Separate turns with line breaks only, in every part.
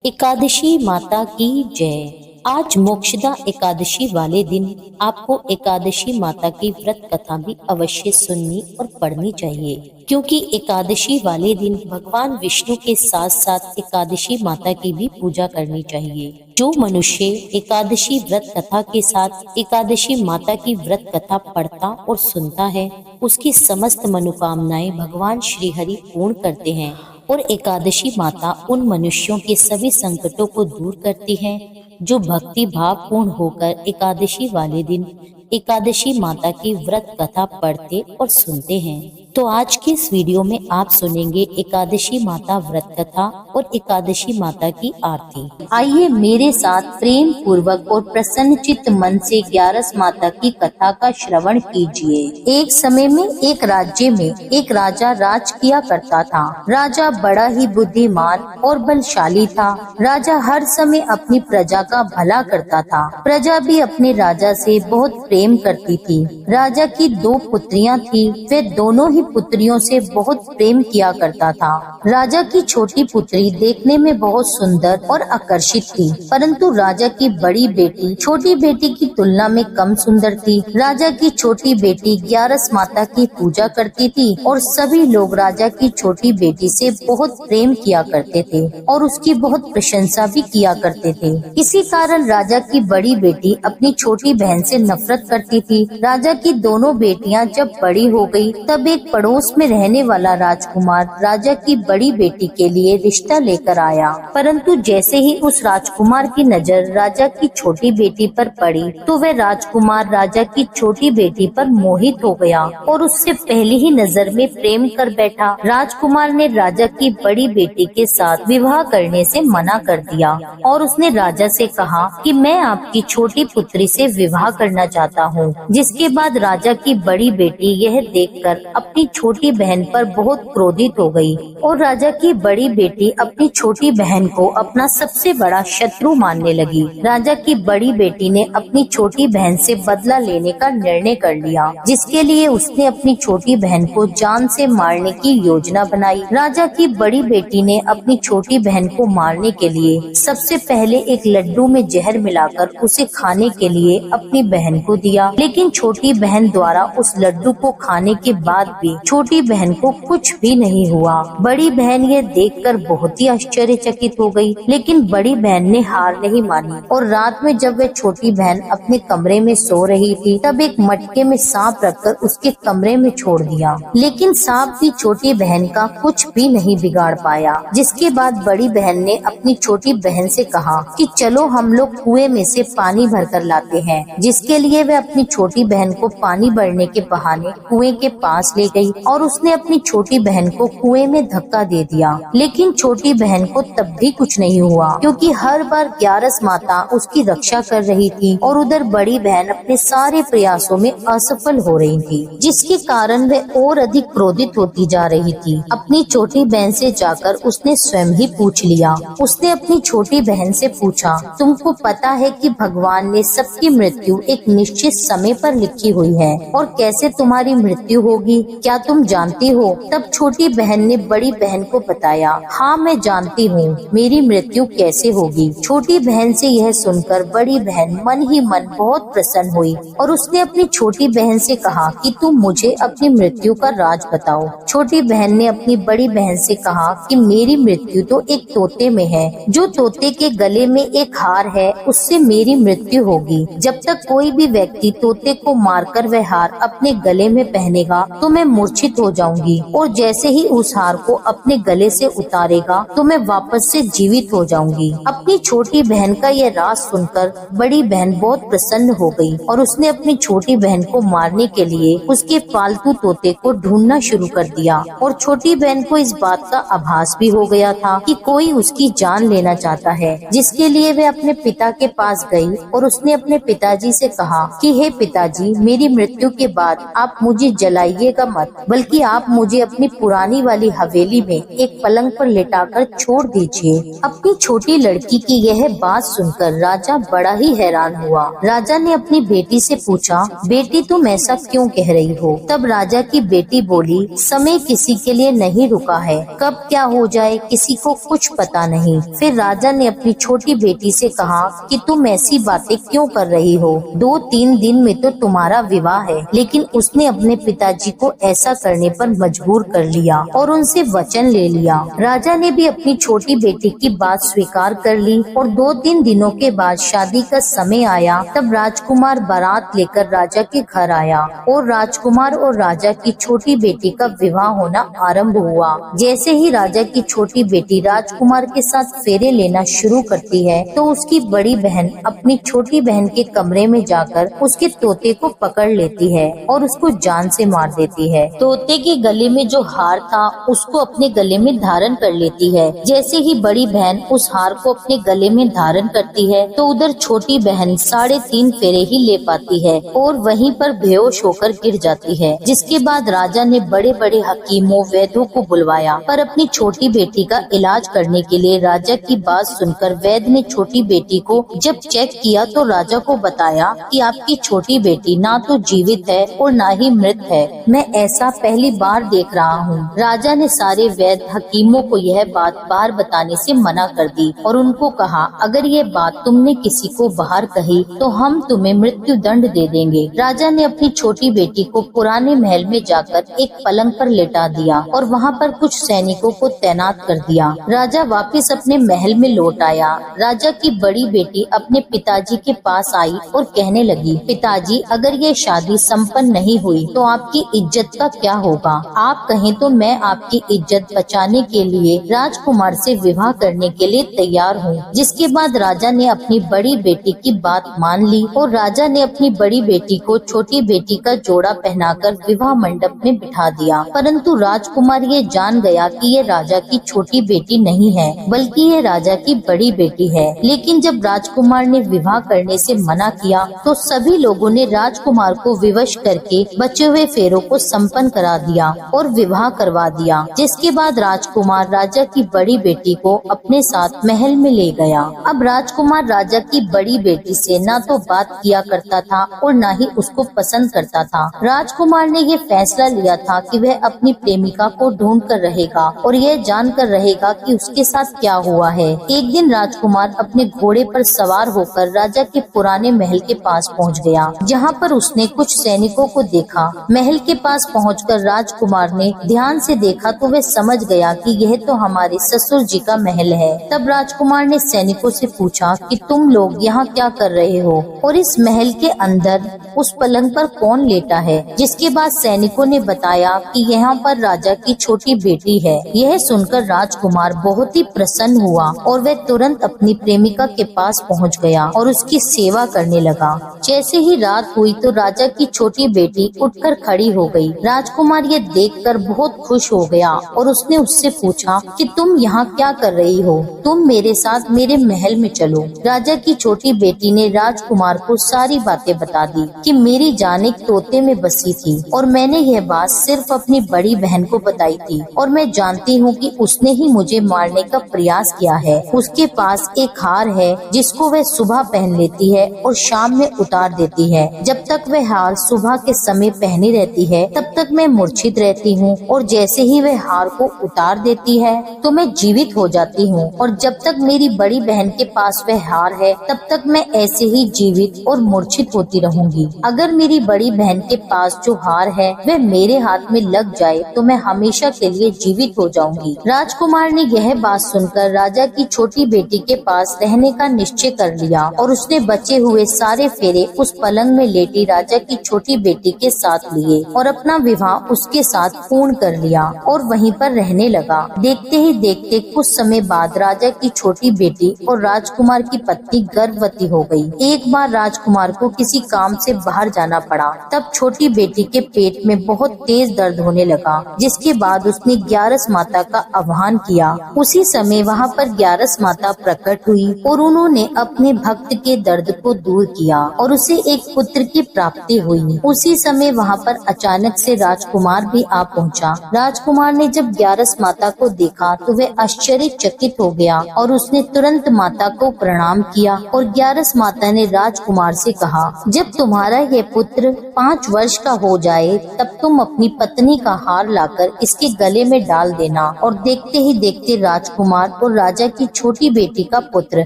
एकादशी माता की जय। आज मोक्षदा एकादशी वाले दिन आपको एकादशी माता की व्रत कथा भी अवश्य सुननी और पढ़नी चाहिए, क्योंकि एकादशी वाले दिन भगवान विष्णु के साथ साथ एकादशी माता की भी पूजा करनी चाहिए। जो मनुष्य एकादशी व्रत कथा के साथ एकादशी माता की व्रत कथा पढ़ता और सुनता है, उसकी समस्त मनोकामनाएं भगवान श्री हरि पूर्ण करते हैं और एकादशी माता उन मनुष्यों के सभी संकटों को दूर करती हैं जो भक्ति भाव पूर्ण होकर एकादशी वाले दिन एकादशी माता की व्रत कथा पढ़ते और सुनते हैं। तो आज के इस वीडियो में आप सुनेंगे एकादशी माता व्रत कथा और एकादशी माता की आरती। आइए मेरे साथ प्रेम पूर्वक और प्रसन्न चित्त मन से 11 माता की कथा का श्रवण कीजिए। एक समय में एक राज्य में एक राजा राज किया करता था। राजा बड़ा ही बुद्धिमान और बलशाली था। राजा हर समय अपनी प्रजा का भला करता था। प्रजा भी अपने राजा से बहुत प्रेम करती थी। राजा की 2 पुत्रियां थी। वे दोनों ही पुत्रियों से बहुत प्रेम किया करता था। राजा की छोटी पुत्री देखने में बहुत सुंदर और आकर्षित थी, परंतु राजा की बड़ी बेटी छोटी बेटी की तुलना में कम सुंदर थी। राजा की छोटी बेटी 11 माता की पूजा करती थी और सभी लोग राजा की छोटी बेटी से बहुत प्रेम किया करते थे और उसकी बहुत प्रशंसा भी किया करते थे। इसी कारण राजा की बड़ी बेटी अपनी छोटी बहन से नफरत करती थी। राजा की दोनों बेटियां जब बड़ी हो गई, तब एक पड़ोस में रहने वाला राजकुमार राजा की बड़ी बेटी के लिए रिश्ता लेकर आया, परंतु जैसे ही उस राजकुमार की नजर राजा की छोटी बेटी पर पड़ी, तो वह राजकुमार राजा की छोटी बेटी पर मोहित हो गया और उससे पहली ही नजर में प्रेम कर बैठा। राजकुमार ने राजा की बड़ी बेटी के साथ विवाह करने से मना कर दिया और उसने राजा से कहा कि मैं आपकी छोटी पुत्री से विवाह करना चाहता हूँ। जिसके बाद राजा की बड़ी बेटी यह देखकर अपनी छोटी बहन पर बहुत क्रोधित हो गई और राजा की बड़ी बेटी अपनी छोटी बहन को अपना सबसे बड़ा शत्रु मानने लगी। राजा की बड़ी बेटी ने अपनी छोटी बहन से बदला लेने का निर्णय कर लिया, जिसके लिए उसने अपनी छोटी बहन को जान से मारने की योजना बनाई। राजा की बड़ी बेटी ने अपनी छोटी बहन को मारने के लिए सबसे पहले एक लड्डू में जहर मिलाकर उसे खाने के लिए अपनी बहन को दिया, लेकिन छोटी बहन द्वारा उस लड्डू को खाने के बाद भी छोटी बहन को कुछ भी नहीं हुआ। बड़ी बहन ये देखकर बहुत ही आश्चर्यचकित हो गई, लेकिन बड़ी बहन ने हार नहीं मानी और रात में जब वह छोटी बहन अपने कमरे में सो रही थी, तब एक मटके में सांप रखकर उसके कमरे में छोड़ दिया, लेकिन सांप भी छोटी बहन का कुछ भी नहीं बिगाड़ पाया। जिसके बाद बड़ी बहन ने अपनी छोटी बहन से कहा कि चलो हम लोग कुएं में से पानी भरकर लाते हैं। जिसके लिए वह अपनी छोटी बहन को पानी भरने के बहाने कुएं के पास ले गई और उसने अपनी छोटी बहन को कुएं में धक्का दे दिया, लेकिन छोटी बहन को तब भी कुछ नहीं हुआ, क्योंकि हर बार 11 माता उसकी रक्षा कर रही थी और उधर बड़ी बहन अपने सारे प्रयासों में असफल हो रही थी, जिसके कारण वह और अधिक क्रोधित होती जा रही थी। अपनी छोटी बहन से जाकर उसने स्वयं ही पूछ लिया। उसने अपनी छोटी बहन से पूछा, तुमको पता है कि भगवान ने सबकी मृत्यु एक निश्चित समय पर लिखी हुई है और कैसे तुम्हारी मृत्यु होगी, क्या तुम जानती हो? तब छोटी बहन ने बड़ी बहन को बताया, हाँ मैं जानती हूँ मेरी मृत्यु कैसे होगी। छोटी बहन से यह सुनकर बड़ी बहन मन ही मन बहुत प्रसन्न हुई और उसने अपनी छोटी बहन से कहा कि तुम मुझे अपनी मृत्यु का राज बताओ। छोटी बहन ने अपनी बड़ी बहन से कहा कि मेरी मृत्यु तो एक तोते में है। जो तोते के गले में एक हार है, उससे मेरी मृत्यु होगी। जब तक कोई भी व्यक्ति तोते को मारकर वह हार अपने गले में पहनेगा तो मैं मूर्छित हो जाऊंगी, और जैसे ही उस हार को अपने गले से उतारेगा तो मैं वापस से जीवित हो जाऊंगी। अपनी छोटी बहन का यह राज सुनकर बड़ी बहन बहुत प्रसन्न हो गई और उसने अपनी छोटी बहन को मारने के लिए उसके पालतू तोते को ढूंढना शुरू कर दिया और छोटी बहन को इस बात का आभास भी हो गया था कि कोई उसकी जान लेना चाहता है। जिसके लिए वह अपने पिता के पास गई और उसने अपने पिताजी से कहा कि हे पिताजी, मेरी मृत्यु के बाद आप मुझे जलाइएगा मत, मत, बल्कि आप मुझे अपनी पुरानी वाली हवेली में एक पलंग पर लिटाकर छोड़ दीजिए। अपनी छोटी लड़की की यह बात सुनकर राजा बड़ा ही हैरान हुआ। राजा ने अपनी बेटी से पूछा, बेटी तुम ऐसा क्यों कह रही हो? तब राजा की बेटी बोली, समय किसी के लिए नहीं रुका है, कब क्या हो जाए किसी को कुछ पता नहीं। फिर राजा ने अपनी छोटी बेटी से कहा कि तुम ऐसी बातें क्यों कर रही हो? 2-3 दिन में तो तुम्हारा विवाह है। लेकिन उसने अपने पिताजी को ऐसा करने पर मजबूर कर लिया और उनसे वचन ले लिया। राजा ने भी अपनी छोटी बेटी की बात स्वीकार कर ली और 2-3 दिनों के बाद शादी का समय आया। तब राजकुमार बारात लेकर राजा के घर आया और राजकुमार और राजा की छोटी बेटी का विवाह होना आरंभ हुआ। जैसे ही राजा की छोटी बेटी राजकुमार के साथ फेरे लेना शुरू करती है तो उसकी बड़ी बहन अपनी छोटी बहन के कमरे में जाकर उसके तोते को पकड़ लेती है और उसको जान से मार देती है। तोते के गले में जो हार था उसको अपने गले में धारण कर लेती है। जैसे ही बड़ी बहन उस हार को अपने गले में धारण करती है तो उधर छोटी बहन 3.5 फेरे ही ले पाती है और वहीं पर बेहोश होकर गिर जाती है। जिसके बाद राजा ने बड़े बड़े हकीमों वैद्यों को बुलवाया, पर अपनी छोटी बेटी का इलाज करने के लिए राजा की बात सुनकर वैद्य ने छोटी बेटी को जब चेक किया तो राजा को बताया कि आपकी छोटी बेटी ना तो जीवित है और ना ही मृत है। मैं ऐसा पहली बार देख रहा हूँ। राजा ने सारे वैद्य हकीमों को यह बात बाहर बताने से मना कर दी और उनको कहा, अगर ये बात तुमने किसी को बाहर कही तो हम तुम्हें मृत्यु दंड दे देंगे। राजा ने अपनी छोटी बेटी को पुराने महल में जाकर एक पलंग पर लेटा दिया और वहाँ पर कुछ सैनिकों को तैनात कर दिया। राजा वापस अपने महल में लौट आया। राजा की बड़ी बेटी अपने पिताजी के पास आई और कहने लगी, पिताजी अगर ये शादी संपन्न नहीं हुई तो आपकी इज्जत का क्या होगा? आप कहें तो मैं आपकी इज्जत बचाने के लिए राजकुमार से विवाह करने के लिए तैयार हूँ। जिसके बाद राजा ने अपनी बड़ी बेटी की बात मान ली और राजा ने अपनी बड़ी बेटी को छोटी बेटी का जोड़ा पहनाकर विवाह मंडप में बिठा दिया। परंतु राजकुमार ये जान गया कि ये राजा की छोटी बेटी नहीं है बल्कि ये राजा की बड़ी बेटी है। लेकिन जब राजकुमार ने विवाह करने से मना किया तो सभी लोगों ने राजकुमार को विवश करके बचे हुए फेरों को संपन्न करा दिया और विवाह करवा दिया। जिसके बाद राजकुमार राजा की बड़ी बेटी को अपने साथ महल में ले गया। अब राजकुमार राजा की बड़ी बेटी से न तो बात किया करता था और न ही उसको पसंद करता था। राजकुमार ने ये फैसला लिया था कि वह अपनी प्रेमिका को ढूंढ कर रहेगा और यह जान कर रहेगा कि उसके साथ क्या हुआ है। एक दिन राजकुमार अपने घोड़े पर सवार होकर राजा के पुराने महल के पास पहुंच गया, जहां पर उसने कुछ सैनिकों को देखा। महल के पास पहुंचकर राजकुमार ने ध्यान से देखा तो वह समझ गया कि यह तो हमारे ससुर जी का महल है। तब राजकुमार ने सैनिकों से पूछा कि तुम लोग यहाँ क्या कर रहे हो और इस महल के अंदर उस पलंग पर कौन लेटा है? जिसके बाद सैनिकों ने बताया कि यहाँ पर राजा की छोटी बेटी है। यह सुनकर राजकुमार बहुत ही प्रसन्न हुआ और वह तुरंत अपनी प्रेमिका के पास पहुँच गया और उसकी सेवा करने लगा। जैसे ही रात हुई तो राजा की छोटी बेटी उठकर खड़ी हो गई। राजकुमार ये देखकर बहुत खुश हो गया और उसने उससे पूछा कि तुम यहाँ क्या कर रही हो? तुम मेरे साथ मेरे महल में चलो। राजा की छोटी बेटी ने राजकुमार को सारी बातें बता दी कि मेरी जान एक तोते में बसी थी और मैंने यह बात सिर्फ अपनी बड़ी बहन को बताई थी और मैं जानती हूँ कि उसने ही मुझे मारने का प्रयास किया है। उसके पास एक हार है जिसको वह सुबह पहन लेती है और शाम में उतार देती है। जब तक वह हार सुबह के समय पहनी रहती है तब तक मैं मूर्छित रहती हूँ और जैसे ही वह हार को उतार देती है तो मैं जीवित हो जाती हूँ और जब तक मेरी बड़ी बहन के पास वह हार है तब तक मैं ऐसे ही जीवित और मूर्छित होती रहूंगी। अगर मेरी बड़ी बहन के पास जो हार है वह मेरे हाथ में लग जाए तो मैं हमेशा के लिए जीवित हो जाऊंगी। राजकुमार ने यह बात सुनकर राजा की छोटी बेटी के पास रहने का निश्चय कर लिया और उसने बचे हुए सारे फेरे उस पलंग में लेटी राजा की छोटी बेटी के साथ लिए और अपना विवाह उसके साथ पूर्ण कर लिया और वहीं पर रहने लगा। देखते ही देखते कुछ समय बाद राजा की छोटी बेटी और राजकुमार की पत्नी गर्भवती हो गई। एक बार राजकुमार को किसी काम से बाहर जाना पड़ा। तब छोटी बेटी के पेट में बहुत तेज दर्द होने लगा, जिसके बाद उसने ग्यारस माता का आह्वान किया। उसी समय वहाँ पर ग्यारस माता प्रकट हुई और उन्होंने अपने भक्त के दर्द को दूर किया और उसे एक पुत्र की प्राप्ति हुई। उसी समय वहाँ पर अचानक से राजकुमार भी आ पहुंचा। राजकुमार ने जब ग्यारस माता को देखा तो वह आश्चर्यचकित हो गया और उसने तुरंत माता को प्रणाम किया और ग्यारस माता ने राजकुमार से कहा, जब तुम्हारा यह पुत्र 5 वर्ष का हो जाए तब तुम अपनी पत्नी का हार लाकर इसके गले में डाल देना। और देखते ही देखते राजकुमार और राजा की छोटी बेटी का पुत्र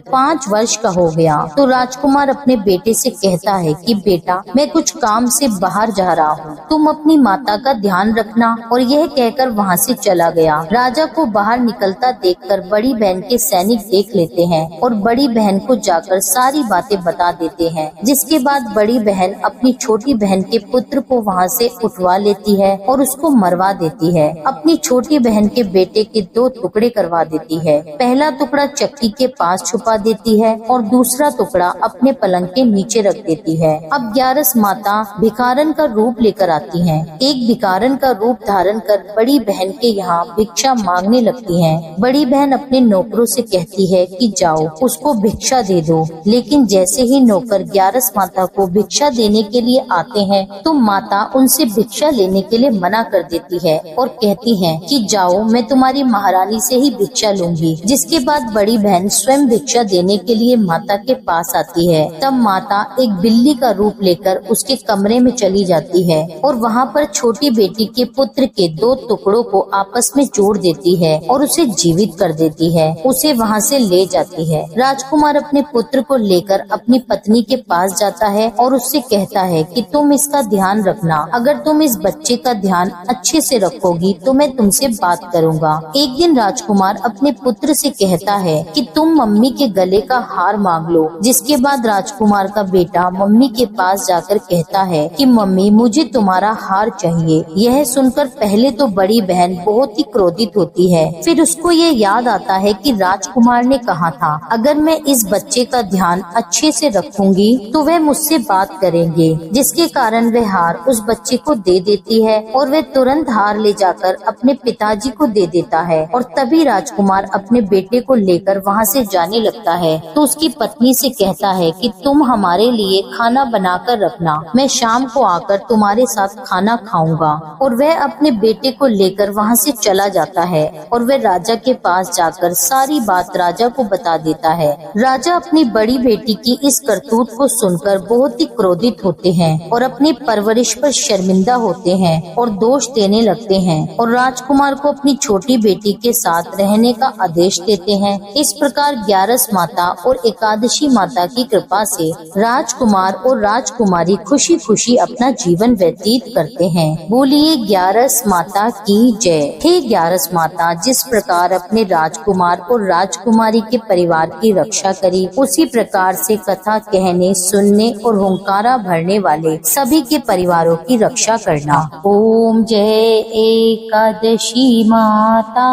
5 वर्ष का हो गया। तो राजकुमार अपने बेटे से कहता है कि बेटा, मैं कुछ काम से बाहर जा रहा हूँ, तुम अपनी माता का ध्यान रखना। और यह कहकर वहाँ से चला गया। राजा को बाहर निकलता देखकर बड़ी बहन के सैनिक देख लेते हैं और बड़ी बहन को जाकर सारी बातें बता देते हैं। जिसके बाद बड़ी बहन अपनी छोटी बहन के पुत्र को वहाँ से उठवा लेती है और उसको मरवा देती है। अपनी छोटी बहन के बेटे के 2 टुकड़े करवा देती है। पहला टुकड़ा चक्की के पास छुपा देती है और दूसरा टुकड़ा अपने पलंग के नीचे रख देती है। अब ग्यारस माता भिखारन का रूप लेकर आती हैं। एक भिखारन का रूप धारण कर बड़ी बहन के यहाँ भिक्षा मांगने लगती हैं। बड़ी बहन अपने नौकरों से कहती है कि जाओ उसको भिक्षा दे दो। लेकिन जैसे ही नौकर ग्यारस माता को भिक्षा देने के लिए आते हैं तो माता उनसे भिक्षा लेने के लिए मना कर देती है और कहती है कि जाओ, मैं तुम्हारी महारानी से ही भिक्षा लूंगी। जिसके बाद बड़ी बहन स्वयं भिक्षा देने के लिए माता के पास आती है। तब माता एक बिल्ली का रूप लेकर उसके कमरे में चली जाती है और वहाँ पर छोटी बेटी के पुत्र के 2 टुकड़ों को आपस में जोड़ देती है और उसे जीवित कर देती है। उसे वहाँ से ले जाती है। राजकुमार अपने पुत्र को लेकर अपनी पत्नी के पास जाता है और उससे कहता है कि तुम इसका ध्यान रखना। अगर तुम इस बच्चे का ध्यान अच्छे से रखोगी तो मैं तुमसे बात करूँगा। एक दिन राजकुमार अपने पुत्र से कहता है कि तुम मम्मी के गले का हार मांग लो। जिसके बाद राजकुमार का बेटा मम्मी के पास जाकर कहता है कि मम्मी, मुझे तुम्हारा हार चाहिए। यह सुनकर पहले तो बड़ी बहन बहुत ही क्रोधित होती है। फिर उसको ये याद आता है कि राजकुमार ने कहा था अगर मैं इस बच्चे का ध्यान अच्छे से रखूंगी तो वह मुझसे बात करेंगे। जिसके कारण वह हार उस बच्चे को दे देती है और वह तुरंत हार ले जाकर अपने पिताजी को दे देता है। और तभी राजकुमार अपने बेटे को लेकर वहाँ से जाने लगता है तो उसकी पत्नी से कहता है कि तुम हमारे लिए खाना बनाकर रखना, मैं शाम को आकर तुम्हारे साथ खाना खाऊंगा। और वह अपने बेटे को लेकर वहाँ से चला जाता है और वह राजा के पास जाकर सारी बात राजा को बता देता है। राजा अपनी बड़ी बेटी की इस करतूत को सुनकर बहुत ही क्रोधित होते हैं और अपनी परवरिश पर शर्मिंदा होते हैं और दोष देने लगते हैं और राजकुमार को अपनी छोटी बेटी के साथ रहने का आदेश देते हैं। इस प्रकार ग्यारस माता और एकादशी माता की कृपा से राजकुमार और राजकुमारी खुशी खुशी अपना जीवन व्यतीत करते हैं। बोलिए ग्यारस माता की जय। हे ग्यारस माता, जिस प्रकार अपने राजकुमार और राजकुमारी के परिवार की रक्षा करी, उसी प्रकार से कथा कहने, सुनने और हुंकारा भरने वाले सभी के परिवारों की रक्षा करना। ओम जय एकादशी माता,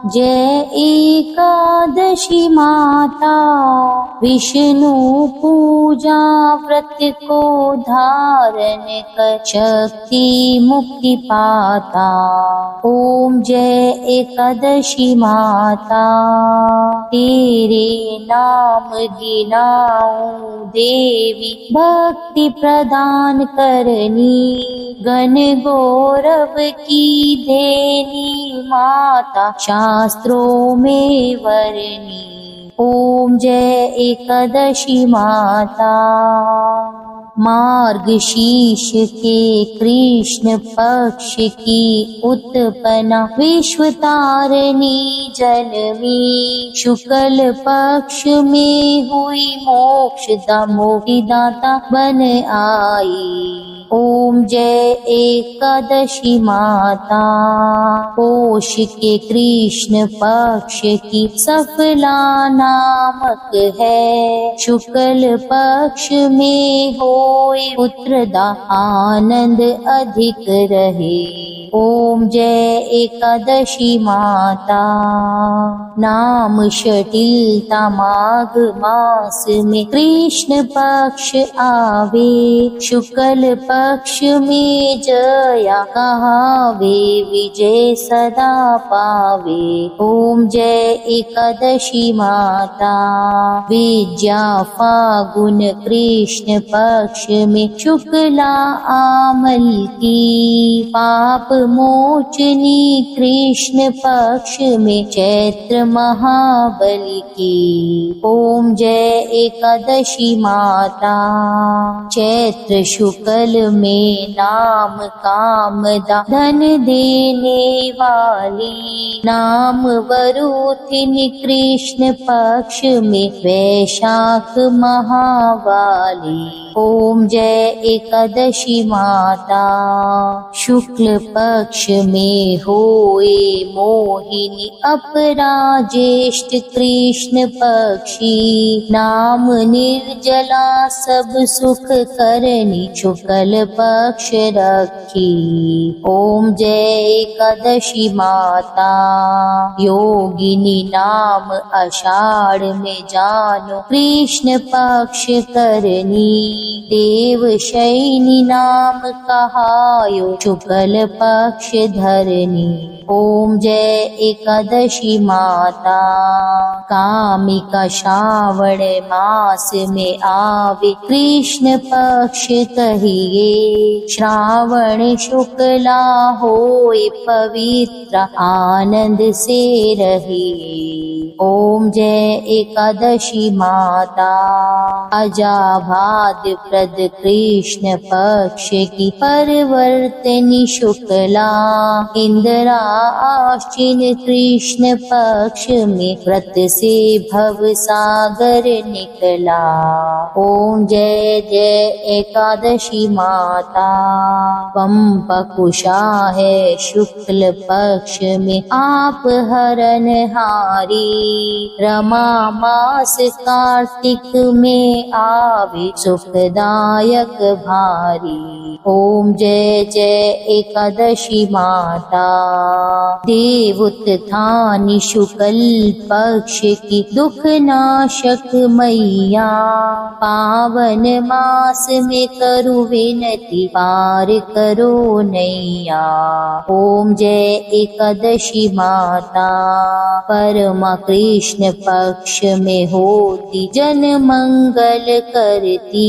जय एकादशी माता। विष्णु पूजा व्रत को धारण कर शक्ति मुक्ति पाता। ओम जय एकादशी माता, तेरे नाम गिनाऊं देवी, भक्ति प्रदान करनी, गण गौरव की देनी माता, शास्त्रों में वरनी। ओम जय एकादशी माता। मार्गशीर्ष के कृष्ण पक्ष की उत्पन्ना, विश्व तारिणी जन्मी, शुक्ल पक्ष में हुई मोक्षदा, मोक्षदाता बन आई। ओम जय एकादशी माता। पोष के कृष्ण पक्ष की सफला नामक है, शुक्ल पक्ष में होए पुत्रदा, आनंद अधिक रहे। ओम जय एकादशी माता। नाम शटिलता माघ मास में कृष्ण पक्ष आवे, शुक्ल पक्ष में जया कहावे, विजय सदा पावे। ओम जय एकादशी माता। विद्या फागुन कृष्ण पक्ष पक्ष में शुक्ला आमल की, पाप मोचनी कृष्ण पक्ष में चैत्र महाबली की। ओम जय एकादशी माता। चैत्र शुक्ल में नाम कामदा धन देने वाली, नाम वरुथिनी कृष्ण पक्ष में वैशाख महावाली। ओम जय एकादशी माता। शुक्ल पक्ष में होए मोहिनी अपरा ज्येष्ठ कृष्ण पक्षी, नाम निर्जला सब सुख करनी शुक्ल पक्ष रखी। ओम जय एकादशी माता। योगिनी नाम आषाढ़ में जानो कृष्ण पक्ष करनी, देवशयनी नाम कहायो शुक्ल पक्ष धरनी। ओम जय एकादशी माता। कामिका श्रावण मास में आवे कृष्ण पक्ष कहिए, श्रावण शुक्ला होए पवित्र आनंद से रहिए। ओम जय एकादशी माता। अजाभाद प्रद कृष्ण पक्ष की परवर्तनी शुक्ला, इंदिरा आश्विन कृष्ण पक्ष में व्रत से भव सागर निकला। ओम जय जय एकादशी माता। पंपकुशा है शुक्ल पक्ष में आप हरनहारी, रमा मास कार्तिक में आवे सुखदायक भारी। ओम जय जय एकादशी माता। देवोत्थानी शुक्ल पक्ष की दुख नाशक मैया, पावन मास में करु विनती पार करो नैया। ओम जय एकादशी माता। परमा कृष्ण पक्ष में होती जन मंगल करती,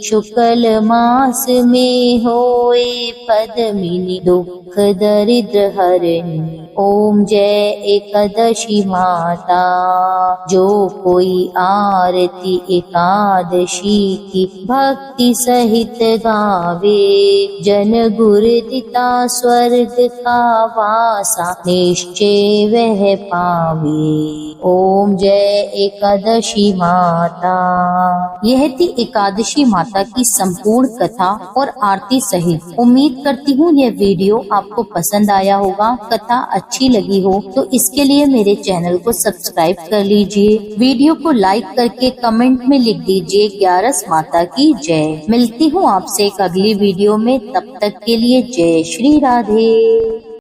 शुक्ल मास में होए पद्मिनी दुख दरिद्र हरणी। ओम जय एकादशी माता। जो कोई आरती एकादशी की भक्ति सहित गावे, जन गुरुदिता स्वर्ग का वासा निश्चय वह पावे। ओम जय एकादशी माता। यह थी एकादशी माता की संपूर्ण कथा और आरती सहित। उम्मीद करती हूँ यह वीडियो आपको पसंद आया होगा। कथा अच्छी लगी हो तो इसके लिए मेरे चैनल को सब्सक्राइब कर लीजिए। वीडियो को लाइक करके कमेंट में लिख दीजिए 11 माता की जय। मिलती हूँ आपसे एक अगली वीडियो में, तब तक के लिए जय श्री राधे।